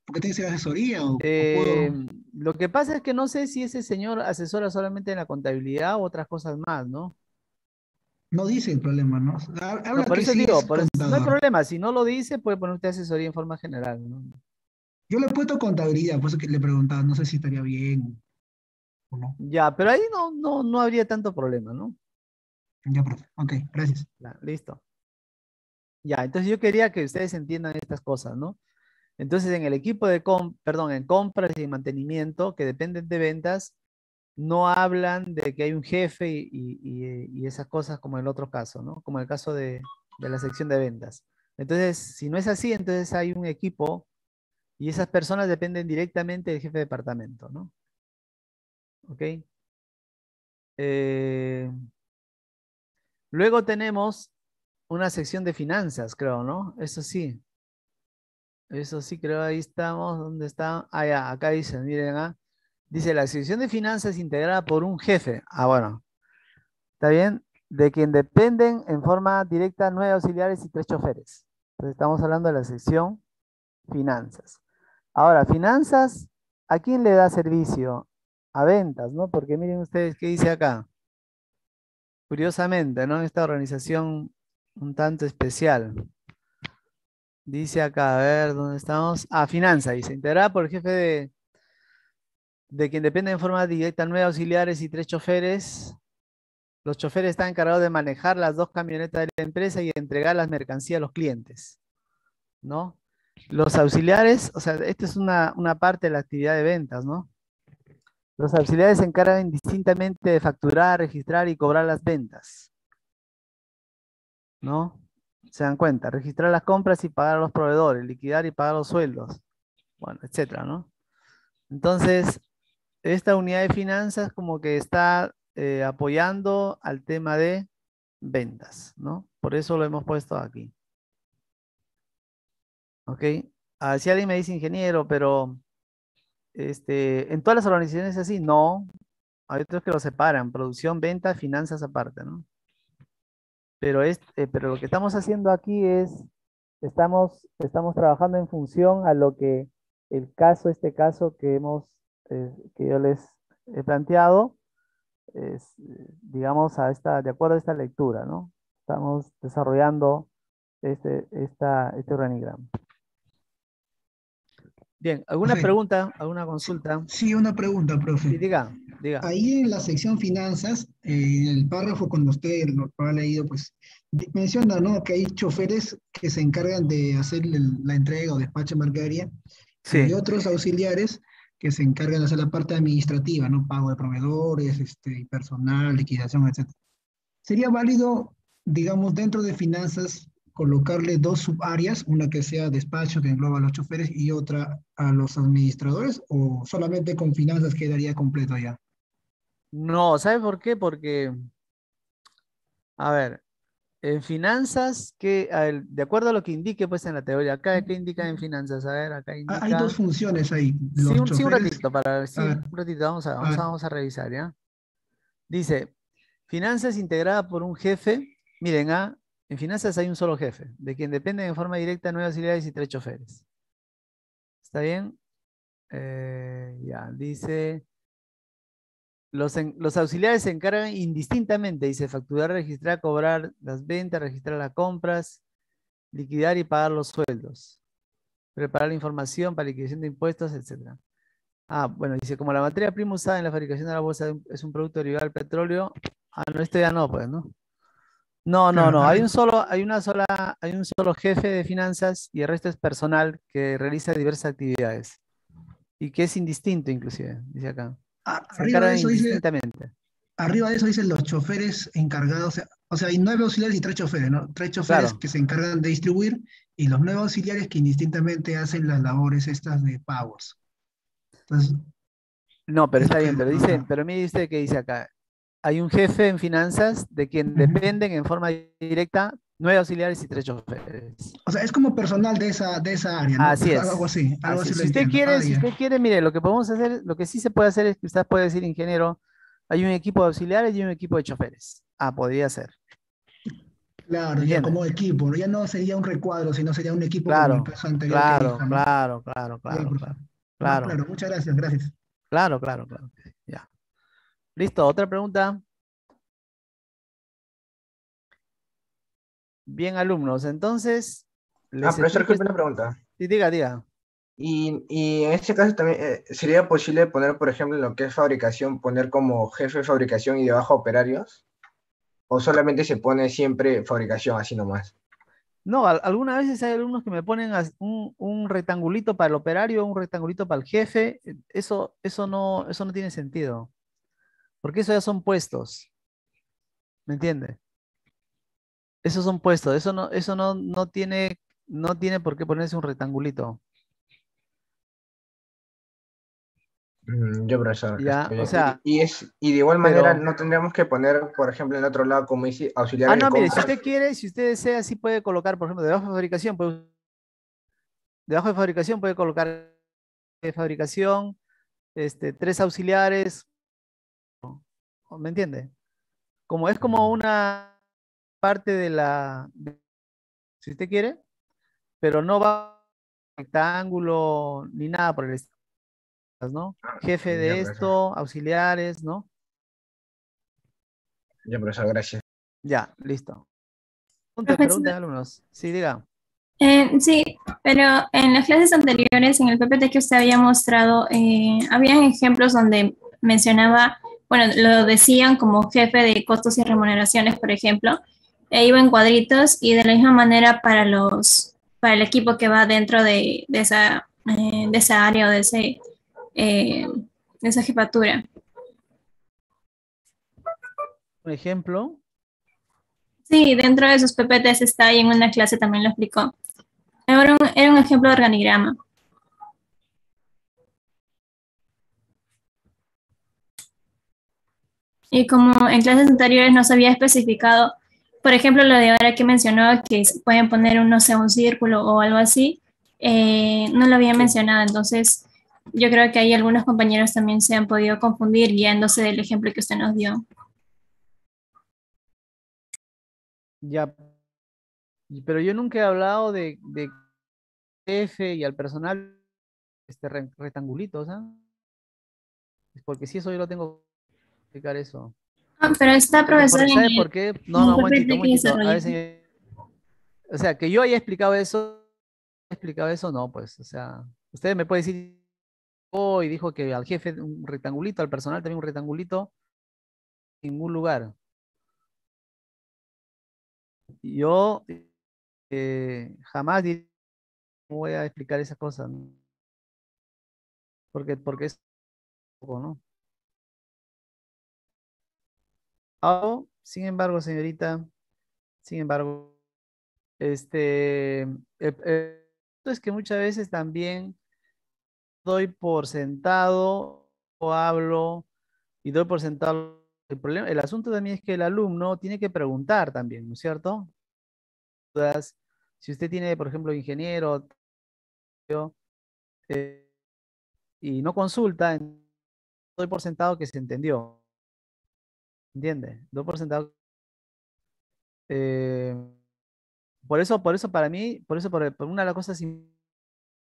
porque tiene que ser asesoría o Eh, puedo? lo que pasa es que no sé si ese señor asesora solamente en la contabilidad o otras cosas más, ¿no? No dice el problema, ¿no? No, Habla por que eso sí es digo, no hay contador. problema. Si no lo dice, puede poner usted asesoría en forma general, ¿no? Yo le he puesto contabilidad, por eso que le preguntaba, no sé si estaría bien o no. Ya, pero ahí no habría tanto problema, ¿no? Ya, profe. Ok, gracias. Ya, listo. Ya, entonces yo quería que ustedes entiendan estas cosas, ¿no? Entonces en el equipo perdón, en compras y en mantenimiento, que dependen de ventas, no hablan de que hay un jefe y esas cosas como en el otro caso, ¿no? Como el caso de la sección de ventas. Entonces, si no es así, entonces hay un equipo y esas personas dependen directamente del jefe de departamento, ¿no? ¿Ok? Eh, luego tenemos una sección de finanzas, creo, ¿no? Eso sí, creo, ahí estamos. ¿Dónde está? Ah, ya, acá dice, miren, dice la sección de finanzas integrada por un jefe. Ah, bueno, está bien. De quien dependen en forma directa 9 auxiliares y 3 choferes. Entonces estamos hablando de la sección finanzas. Ahora, finanzas, ¿a quién le da servicio? A ventas, ¿no? Porque miren ustedes qué dice acá. Curiosamente, ¿no? Esta organización un tanto especial. Dice acá, a ver, ¿dónde estamos? Ah, finanzas, dice, integrada por el jefe de quien depende en forma directa 9 auxiliares y 3 choferes. Los choferes están encargados de manejar las 2 camionetas de la empresa y de entregar las mercancías a los clientes, ¿no? Los auxiliares, o sea, esta es una parte de la actividad de ventas, ¿no? Los auxiliares se encargan indistintamente de facturar, registrar y cobrar las ventas, ¿no? Se dan cuenta, registrar las compras y pagar a los proveedores, liquidar y pagar los sueldos, bueno, etcétera, ¿no? Entonces, esta unidad de finanzas como que está apoyando al tema de ventas, ¿no? Por eso lo hemos puesto aquí. ¿Ok? Si alguien me dice ingeniero, pero en todas las organizaciones es así, no. Hay otros que lo separan, producción, venta, finanzas aparte, ¿no? Pero lo que estamos haciendo aquí es, estamos trabajando en función a lo que este caso que yo les he planteado, es, digamos, de acuerdo a esta lectura, ¿no? Estamos desarrollando este organigrama. Bien, ¿alguna Profe, pregunta, alguna sí, consulta? sí, una pregunta, Sí, profe. diga. Ahí en la sección finanzas, en el párrafo cuando usted lo ha leído, pues menciona, ¿no? Que hay choferes que se encargan de hacer la entrega o despacho de mercadería y hay Sí. otros auxiliares que se encargan de hacer la parte administrativa, ¿no? Pago de proveedores, personal, liquidación, etcétera. ¿Sería válido, digamos, dentro de finanzas, colocarle dos subáreas, una que sea despacho, que engloba a los choferes, y otra a los administradores, o solamente con finanzas quedaría completo ya? No, ¿sabe por qué? Porque, a ver, en finanzas, de acuerdo a lo que indique pues en la teoría, acá, ¿qué indica en finanzas? A ver, acá Hay dos indica. funciones ahí, Sí, los un choferes. ratito, A ver, un ratito, a ver, vamos a revisar, ¿ya? Dice, finanzas integrada por un jefe. Miren, En finanzas hay un solo jefe, de quien dependen en forma directa 9 auxiliares y 3 choferes. ¿Está bien? Ya, dice, los auxiliares se encargan indistintamente, dice, facturar, registrar, cobrar las ventas, registrar las compras, liquidar y pagar los sueldos, preparar la información para liquidación de impuestos, etc. Ah, bueno, dice, como la materia prima usada en la fabricación de la bolsa es un producto derivado del petróleo, no, esto ya no, pues, ¿no? No, no, Claro, no. Hay un solo jefe de finanzas y el resto es personal que realiza diversas actividades y que es indistinto, inclusive, dice acá. Se arriba de encargan eso dice, indistintamente. arriba de eso dicen los choferes encargados, o sea, hay 9 auxiliares y 3 choferes, ¿no? 3 choferes Claro. que se encargan de distribuir y los 9 auxiliares que indistintamente hacen las labores estas de pagos. Entonces, No, pero es lo está que bien, me pero dice, pregunta. pero mire usted que dice acá. Hay un jefe en finanzas de quien Ujú. dependen en forma directa 9 auxiliares y 3 choferes. O sea, es como personal de esa área, ¿no? Así Algo así así es. lo entiendo. Si Ya. usted quiere, mire, lo que podemos hacer, lo que sí se puede hacer es que usted puede decir, ingeniero, hay un equipo de auxiliares y un equipo de choferes. Podría ser. ¿Me Claro, ya entiende? como equipo, ¿no? Ya no sería un recuadro, sino sería un equipo como el Claro, caso anterior que claro, dijo, ¿no? claro, claro, Ya, claro, claro, más claro, claro. Muchas gracias, gracias. claro, claro, claro. Ya. Listo, otra pregunta. Bien, alumnos. Entonces, les Profesor, explico. disculpe una pregunta. Sí, diga, diga. Y en este caso también sería posible poner, por ejemplo, en lo que es fabricación, poner como jefe de fabricación y debajo operarios, o solamente se pone siempre fabricación así nomás. No, algunas veces hay alumnos que me ponen un rectangulito para el operario, un rectangulito para el jefe. Eso no tiene sentido, porque eso ya son puestos, ¿me entiende? Esos son puestos, no tiene por qué ponerse un rectangulito. Yo, profesor, Ya, o sea, y de igual manera pero, no tendríamos que poner, por ejemplo, en el otro lado, como dice, auxiliares de no, mire, si compras. usted quiere, si usted desea, sí puede colocar, por ejemplo, debajo de fabricación puede colocar de fabricación, 3 auxiliares, ¿me entiende? Como es como Mm, una parte si usted quiere, pero no va rectángulo ni nada por el estilo, ¿no? Jefe Ya, de profesor. esto, auxiliares, ¿no? Ya, profesor, gracias. Ya, listo. Pregunten, Profesor, alumnos. Sí, diga. sí, pero en las clases anteriores, en el PPT que usted había mostrado, habían ejemplos donde mencionaba, bueno, lo decían como jefe de costos y remuneraciones, por ejemplo, e iba en cuadritos y de la misma manera para el equipo que va dentro de esa área o eh, de esa jefatura. Un ejemplo. Sí, dentro de sus PPTs está y en una clase también lo explicó. Era un ejemplo de organigrama. Y como en clases anteriores no se había especificado, por ejemplo, lo de ahora que mencionó que se pueden poner un, no sé, un círculo o algo así, no lo había mencionado. Entonces, yo creo que ahí algunos compañeros también se han podido confundir guiándose del ejemplo que usted nos dio. Ya, pero yo nunca he hablado de jefe y al personal rectangulitos, ¿ah? Porque si eso yo lo tengo que explicar eso. Ah, pero está, profesor, ¿Sabe por qué? No, en el no, un momentito, un PPT que momentito. A desarrolló. ver, señor. O sea, que yo haya explicado eso, no, pues, o sea, usted me puede decir, y dijo que al jefe un rectangulito, al personal también un rectangulito, en ningún lugar. Yo jamás voy a explicar esas cosas, ¿no? Porque es poco, ¿no? Sin embargo, señorita, sin embargo, es que muchas veces también doy por sentado o hablo y doy por sentado el asunto también es que el alumno tiene que preguntar también, ¿no es cierto? Si usted tiene, por ejemplo, ingeniero eh, y no consulta, doy por sentado que se entendió, ¿entiende? Doy por sentado. por eso para mí, por una de las cosas sin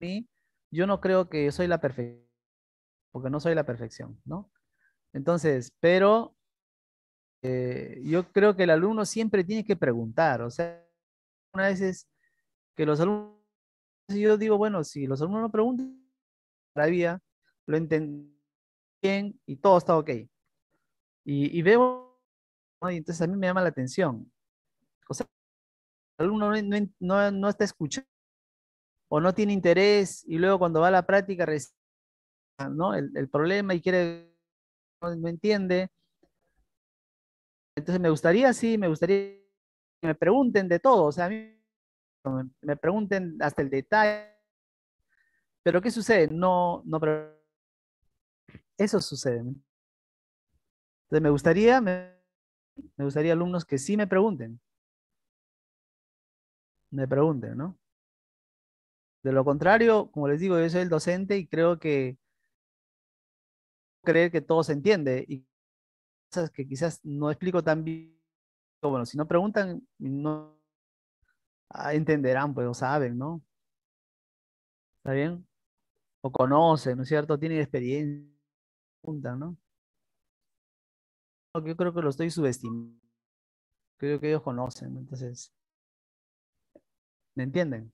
mí, yo no creo que soy la perfección, porque no soy la perfección, ¿no? Entonces, pero yo creo que el alumno siempre tiene que preguntar, o sea, una vez es que los alumnos, yo digo, bueno, si los alumnos no preguntan, todavía lo entienden bien y todo está ok. Y veo, ¿no? Y entonces a mí me llama la atención. O sea, el alumno no está escuchando o no tiene interés y luego cuando va a la práctica, ¿no? El problema y quiere, no entiende. Entonces me gustaría, sí, me gustaría que me pregunten de todo, o sea, a mí me pregunten hasta el detalle, pero ¿qué sucede? Eso sucede, ¿no? Entonces me gustaría alumnos que sí me pregunten, ¿no? De lo contrario, como les digo, yo soy el docente y creo que creer que todo se entiende y cosas que quizás no explico tan bien. Bueno, si no preguntan, no entenderán, pues, o saben, ¿no? ¿Está bien? O conocen, ¿no es cierto? Tienen experiencia, preguntan, ¿no? Yo creo que lo estoy subestimando. Creo que ellos conocen, ¿no? Entonces, ¿me entienden?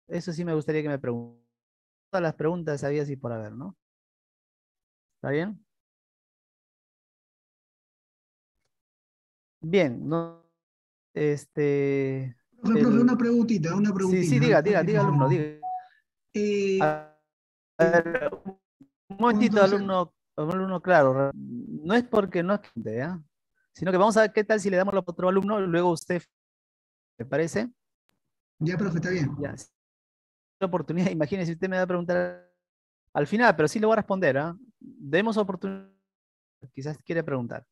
Eso sí me gustaría que me pregunten. Todas las preguntas había así por haber, ¿no? ¿Está bien? Bien, no, Profe, el, una sí, sí, preguntita. A ver, diga, alumno, diga. eh, A ver, un momentito, cuando se, alumno, claro, no es porque no es que, ¿ya? Sino que vamos a ver qué tal si le damos a otro alumno, luego usted, ¿me parece? ya, profe, está bien. Ya, si hay oportunidad, imagínese, usted me va a preguntar al final, pero sí le voy a responder, ¿ah? Demos oportunidad, quizás quiere preguntar.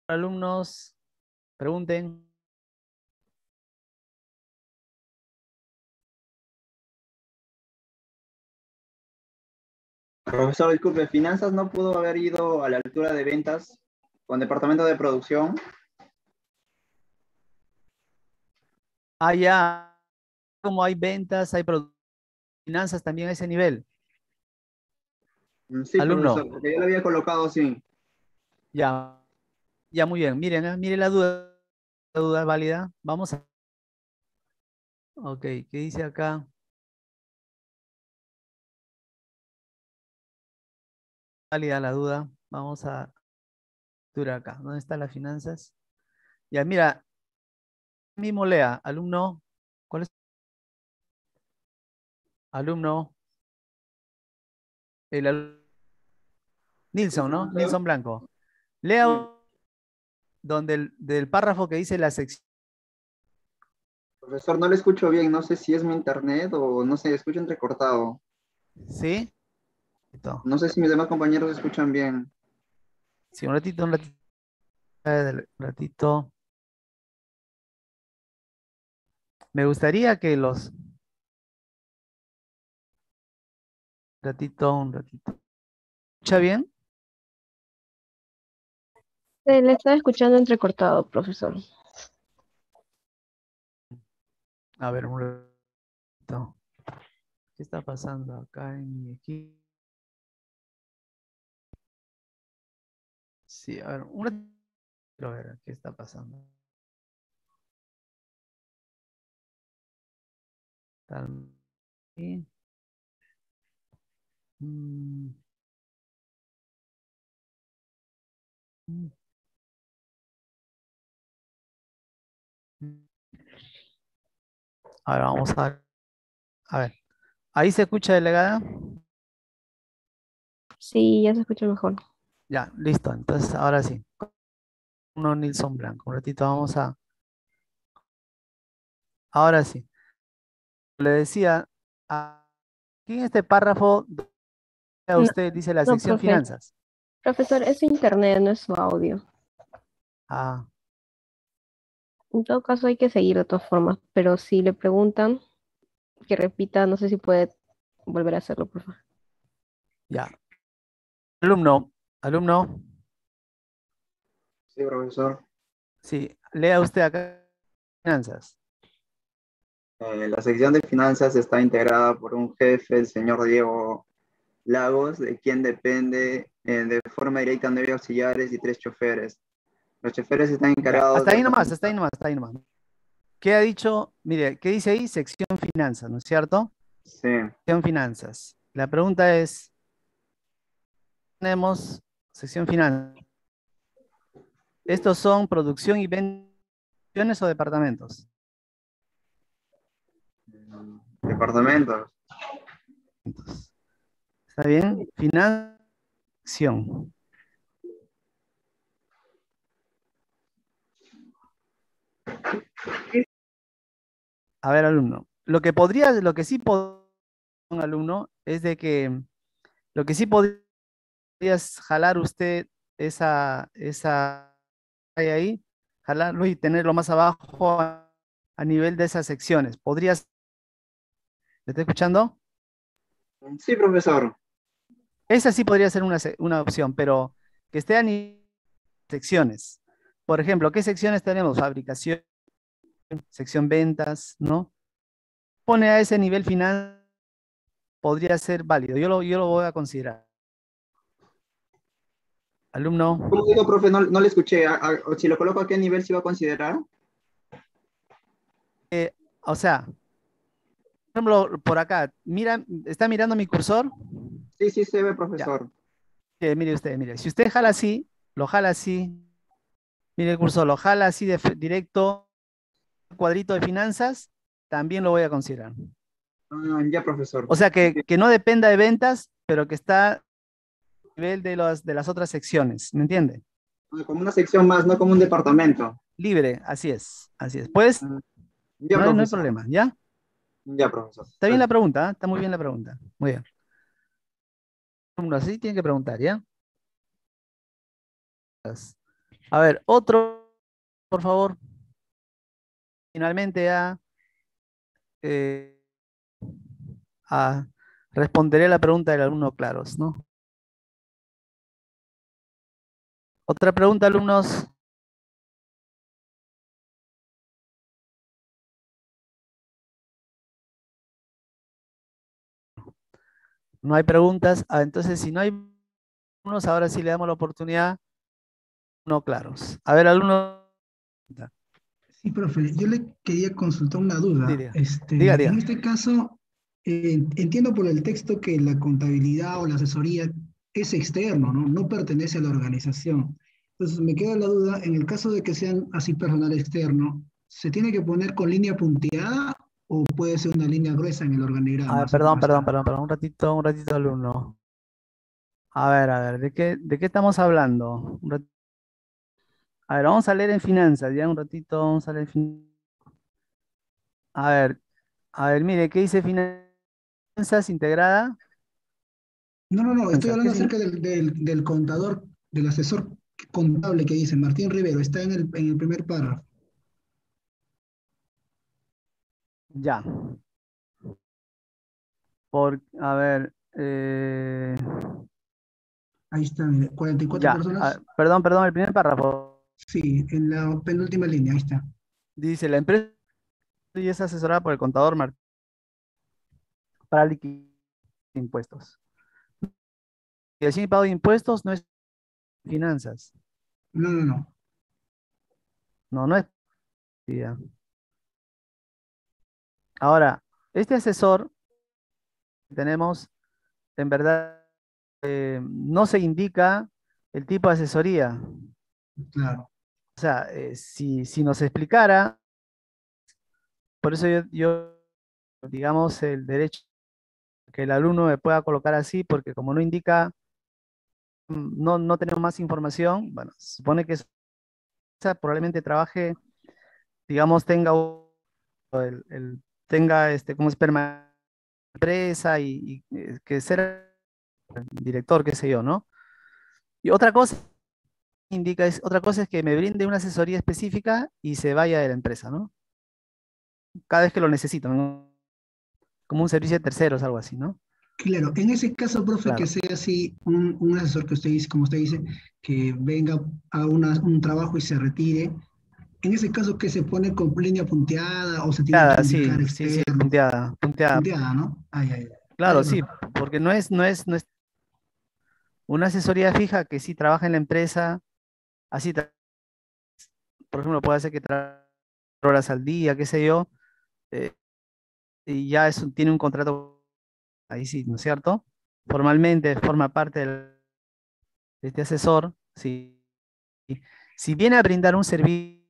Alumnos, pregunten. Profesor, disculpe, finanzas no pudo haber ido a la altura de ventas con departamento de producción. Ya, como hay ventas, finanzas también a ese nivel. Sí, profesor, Alumno, porque yo lo había colocado así. ya, ya muy bien. Miren, mire la duda es válida. Vamos a. Ok, ¿qué dice acá? Válida la duda. Vamos a capturar acá. ¿Dónde están las finanzas? Ya, mira, mismo lea, alumno. ¿Cuál es? Alumno. Sí, Nilson, ¿no? profesor. Nilson Blanco. Lea Sí. donde del párrafo que dice la sección. Profesor, no le escucho bien, no sé si es mi internet o no sé, escucho entrecortado. ¿Sí? Listo. No sé si mis demás compañeros escuchan bien. Sí, un ratito, un ratito. Un ratito. Me gustaría que los. Un ratito. ¿Escucha bien? Le estaba escuchando entrecortado, profesor. A ver, un ratito. ¿Qué está pasando acá en mi equipo? Sí, a ver, un ratito. A ver, ¿qué está pasando? Tal- y- mm, mm, mm. A ver, vamos a ver. A ver, ¿ahí se escucha, delegada? Sí, ya se escucha mejor. Ya, listo. Entonces, ahora sí. Uno Nilson Blanco. Un ratito vamos a. Ahora sí. Le decía, aquí en este párrafo, No, usted dice la no, sección profe. finanzas. Profesor, es su internet, no es su audio. Ah, En todo caso hay que seguir de todas formas, pero si le preguntan que repita, no sé si puede volver a hacerlo, por favor. ya. Alumno, alumno. Sí, profesor. Sí, lea usted acá finanzas. La sección de finanzas está integrada por un jefe, el señor Diego Lagos, de quien depende de forma directa 9 auxiliares y 3 choferes. Los choferes están Ya, encargados hasta de ahí nomás, hasta ahí organizar. nomás, hasta ahí nomás. ¿Qué ha dicho? Mire, ¿qué dice ahí? Sección finanzas, ¿no es cierto? Sí, Sección finanzas. La pregunta es, tenemos sección finanzas. ¿Estos son producción y ventas o departamentos? departamentos. ¿Está bien? Financiación. A ver, alumno. Lo que sí podría un alumno es de que lo que sí podrías jalar usted esa ahí, jalarlo y tenerlo más abajo a nivel de esas secciones. ¿Podrías, ¿me está escuchando? Sí, profesor. Esa sí podría ser una opción, pero que esté a nivel de secciones. Por ejemplo, ¿qué secciones tenemos? Fabricación, sección ventas, ¿no? Pone a ese nivel final, podría ser válido. Yo lo voy a considerar. Alumno, ¿Cómo digo, profe? No, no le escuché. Si lo coloco a qué nivel se va a considerar. o sea, por ejemplo, por acá, mira, ¿está mirando mi cursor? Sí, sí se ve, Ya, profesor. mire usted, mire, si usted jala así, lo jala así, mire el cursor, lo jala así directo, cuadrito de finanzas, también lo voy a considerar. Ya, profesor. O sea, que no dependa de ventas, pero que está a nivel de las otras secciones, ¿me entiende? Como una sección más, no como un departamento. Libre, así es, así es. Pues, Ya, no hay profesor. problema, ¿ya? Ya, profesor. Está bien la pregunta, ¿eh? Está muy bien la pregunta. Muy bien. Así tiene que preguntar, ¿ya? A ver, otro, por favor. Finalmente eh, responderé la pregunta del alumno Claros, ¿no? Otra pregunta, alumnos. No hay preguntas. Entonces, si no hay alumnos, ahora sí le damos la oportunidad. No Claros. A ver, alumno. Sí, profe, yo le quería consultar una duda. Diga, diga, En diga. este caso, entiendo por el texto que la contabilidad o la asesoría es externo, ¿no? No pertenece a la organización. Entonces, me queda la duda, en el caso de que sean así personal externo, ¿se tiene que poner con línea punteada o puede ser una línea gruesa en el A organigrama, ver, así como está? perdón. Un ratito, alumno. A ver, ¿de qué estamos hablando? A ver, vamos a leer en finanzas, ya un ratito, vamos a leer en finanzas. A ver, mire, ¿qué dice finanzas integrada? No, estoy Finanzas, ¿qué hablando acerca significa? del contador, del asesor contable que dice Martín Rivero, está en el primer párrafo. Ya, a ver, Ahí está, mire, 44 ya, personas. perdón, el primer párrafo. Sí, en la penúltima línea, ahí está. Dice, la empresa es asesorada por el contador para liquidar impuestos. Y el pago de impuestos no es finanzas. No. No es. Ya. Ahora, este asesor que tenemos, en verdad, no se indica el tipo de asesoría. Claro. O sea, si nos explicara, por eso digamos, el derecho que el alumno me pueda colocar así, porque como no indica, no tenemos más información, bueno, se supone que probablemente trabaje, digamos, tenga, como es permanente empresa y que ser director, qué sé yo, ¿no? Y otra cosa es que me brinde una asesoría específica y se vaya de la empresa, ¿no? Cada vez que lo necesito, ¿no? Como un servicio de terceros, algo así, ¿no? Claro, en ese caso, profe, que Claro. sea así un asesor que usted dice, como usted dice, que venga a un trabajo y se retire, en ese caso que se pone con línea punteada o se tiene que Punteada, indicar sí, sí, sí, externo, punteada, punteada. punteada, ¿no? Ay, ay, ay. Claro, Dale, sí, profe. porque no es una asesoría fija que sí trabaja en la empresa, así, por ejemplo, puede ser que trabaje 4 horas al día, qué sé yo, eh, y ya tiene un contrato ahí sí, ¿no es cierto? Formalmente forma parte de este asesor, sí. Si viene a brindar un servicio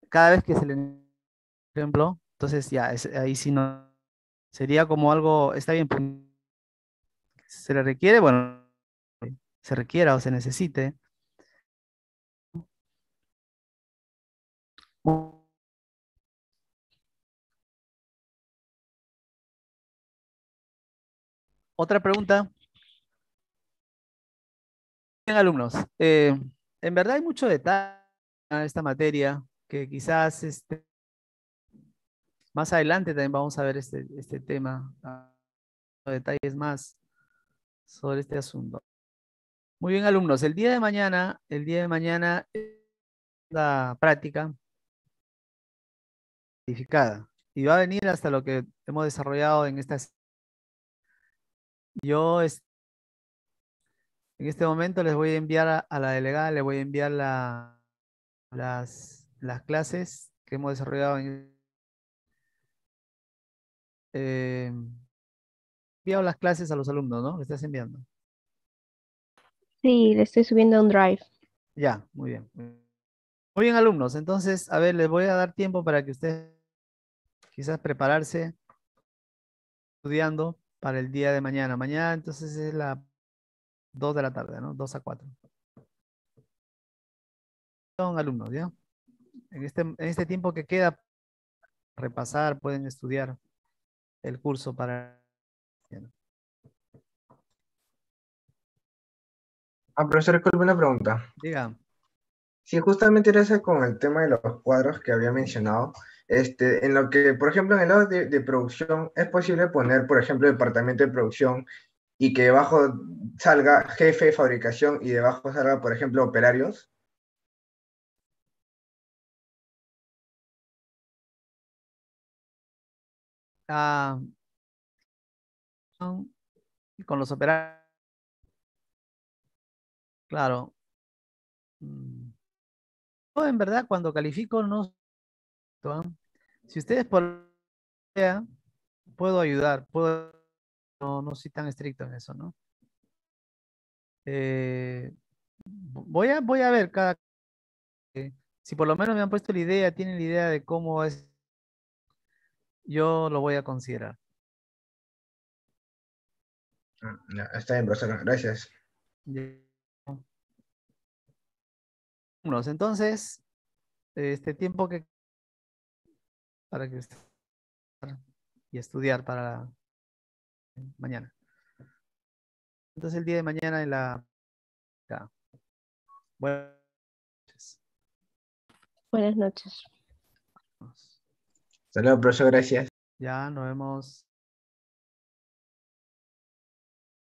cada vez que se le, por ejemplo, entonces ya, ahí sí no, sería como algo, está bien, se le requiere, bueno, se requiera o se necesite. Otra pregunta, bien, alumnos. En verdad hay mucho detalle en esta materia que quizás más adelante también vamos a ver este tema, detalles más sobre este asunto. Muy bien, alumnos. El día de mañana la práctica verificada y va a venir hasta lo que hemos desarrollado en estas. Yo en este momento les voy a enviar a la delegada, le voy a enviar las clases que hemos desarrollado eh, enviado las clases a los alumnos, ¿no? ¿Le estás enviando? Sí, le estoy subiendo a un drive. Ya, muy bien. Muy bien, alumnos. Entonces, a ver, les voy a dar tiempo para que ustedes quizás prepararse estudiando para el día de mañana. Mañana entonces es las 2 de la tarde, ¿no? 2 a 4. Son alumnos, ¿ya? En este tiempo que queda, repasar, pueden estudiar el curso para mañana. Ah, profesor, disculpe una pregunta. Diga. Sí, justamente era ese con el tema de los cuadros que había mencionado. En lo que, por ejemplo, en el lado de producción, es posible poner, por ejemplo, departamento de producción y que debajo salga jefe de fabricación y debajo salga, por ejemplo, operarios. Ah, con los operarios, claro. Mm, Yo en verdad cuando califico no, ¿ah? Si ustedes por idea, puedo ayudar, no soy tan estricto en eso, ¿no? Voy a ver si por lo menos me han puesto la idea, tienen la idea de cómo es, yo lo voy a considerar. Ya, está bien, profesor, gracias. Ya. Entonces, este tiempo que para que y estudiar para mañana. Entonces el día de mañana en la ya. Buenas noches. Buenas noches. Saludos, profesor, gracias. Ya nos vemos.